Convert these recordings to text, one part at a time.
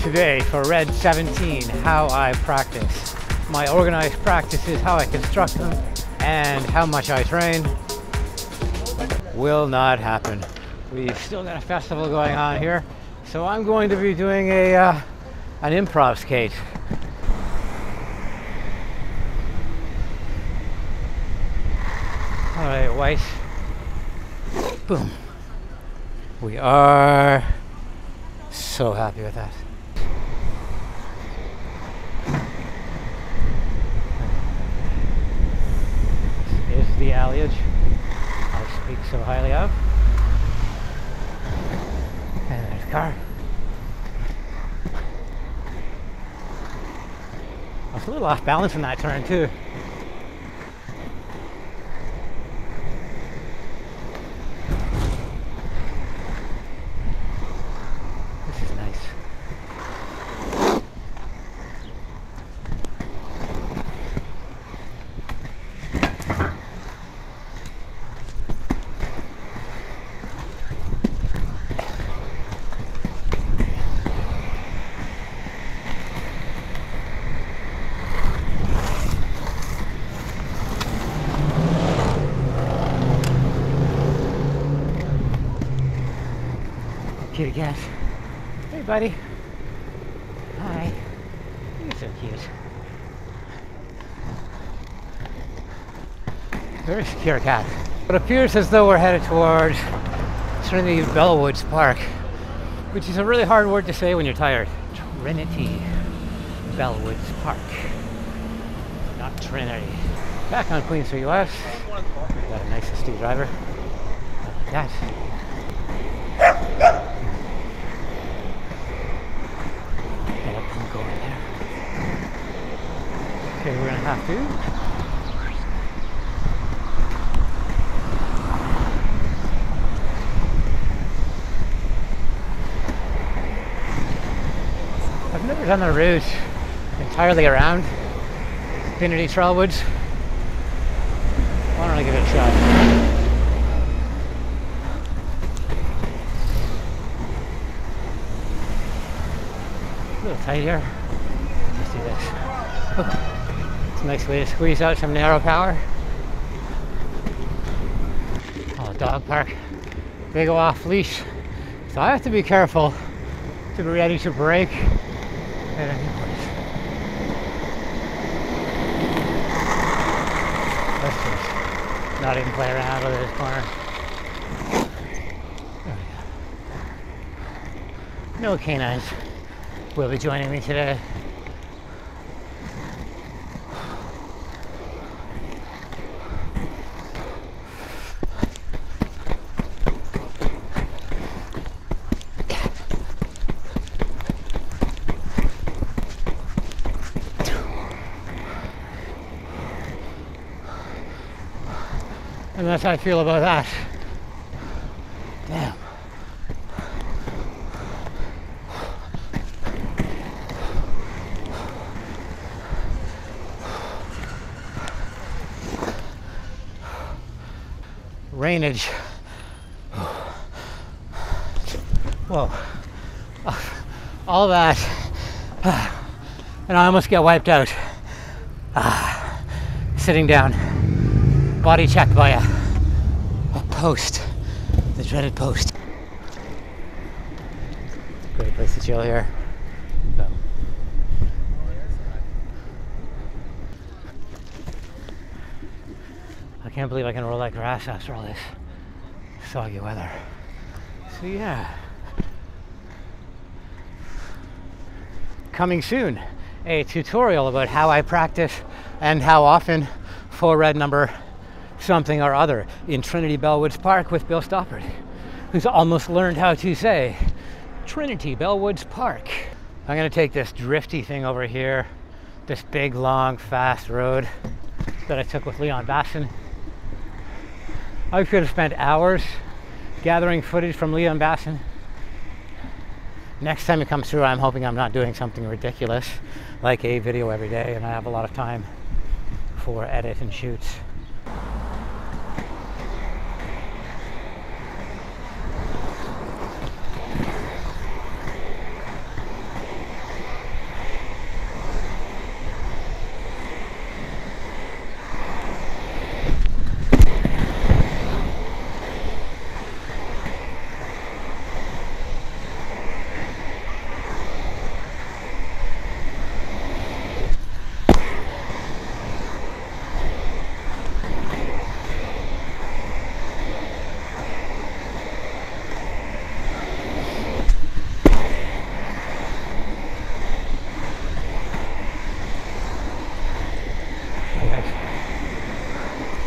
Today for Red 17, how I practice. My organized practices, how I construct them, and how much I train will not happen. We've still got a festival going on here, so I'm going to be doing an improv skate. All right, Weiss. Boom. We are so happy with that. This is the alliage I speak so highly of. And there's the car. I was a little off balance in that turn too. This is nice. Kitty cat. Hey, buddy. Hi. You're so cute. Very secure cat. It appears as though we're headed towards Trinity Bellwoods Park, which is a really hard word to say when you're tired. Trinity Bellwoods Park. Not Trinity. Back on Queen Street West. Got a nice steady driver. Like that. Okay, we're gonna have to. I've never done the route entirely around Infinity Trailwoods. Why don't I give it a shot? A little tight here. Let's do this. Okay. It's a nice way to squeeze out some narrow power. Oh, dog park. Big off leash. So I have to be careful to be ready to brake at any place. Let's just not even play around with this corner. There we go. No canines will be joining me today. And that's how I feel about that. Damn. Rainage. Whoa. All that. And I almost get wiped out. Sitting down. Body checked by a post, the dreaded post. Great place to chill here. I can't believe I can roll like grass after all this soggy weather. So yeah. Coming soon, a tutorial about how I practice and how often for red number something or other in Trinity Bellwoods Park with Bill Stoppard, who's almost learned how to say Trinity Bellwoods Park. I'm gonna take this drifty thing over here, this big, long, fast road that I took with Leon Basson. I could have spent hours gathering footage from Leon Basson. Next time it comes through, I'm hoping I'm not doing something ridiculous like a video every day and I have a lot of time for edit and shoots.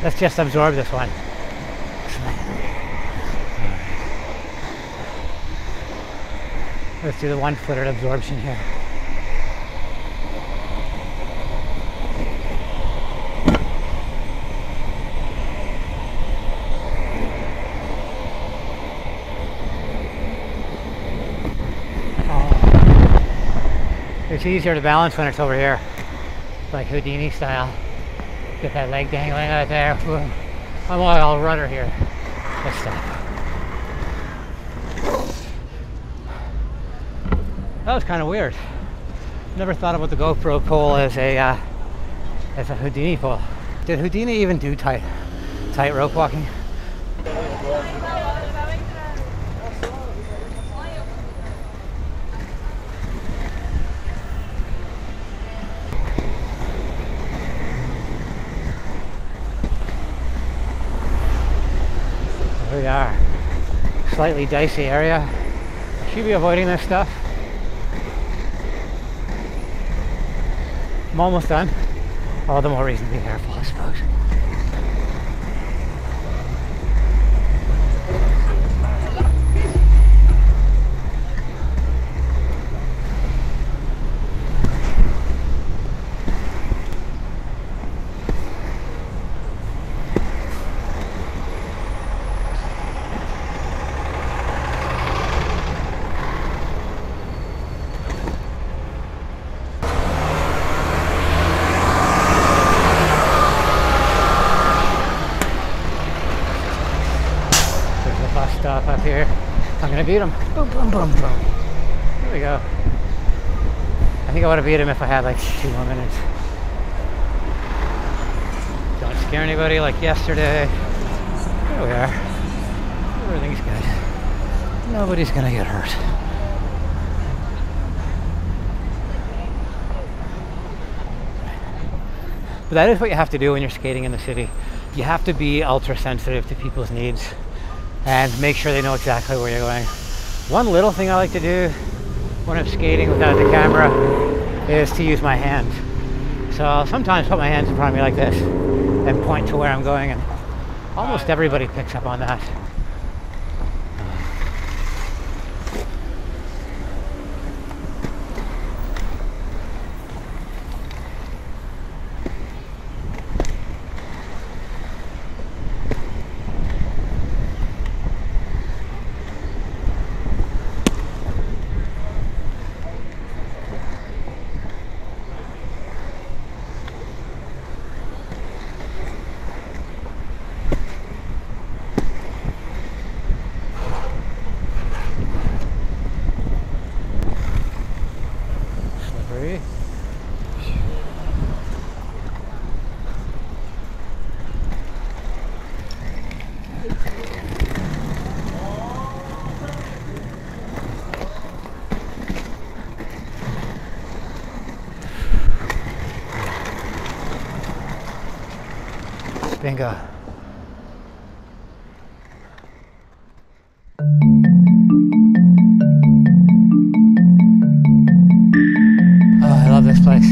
Let's just absorb this one. Let's do the 1-footed absorption here. It's easier to balance when it's over here, like Houdini style. Get that leg dangling out there. I'm all rudder here. Let's stop. That was kind of weird. Never thought about the GoPro pole as a Houdini pole. Did Houdini even do tight rope walking? Here we are. Slightly dicey area. Should be avoiding this stuff. I'm almost done. All the more reason to be careful, I suppose. Stop up here. I'm gonna beat him. Boom, boom, boom, boom. There we go. I think I would have beat him if I had like 2 more minutes. Don't scare anybody like yesterday. There we are. Everything's good. Nobody's gonna get hurt. But that is what you have to do when you're skating in the city. You have to be ultra sensitive to people's needs and make sure they know exactly where you're going. One little thing I like to do when I'm skating without the camera is to use my hands. So I'll sometimes put my hands in front of me like this and point to where I'm going, and almost everybody picks up on that. Bingo. Oh, I love this place.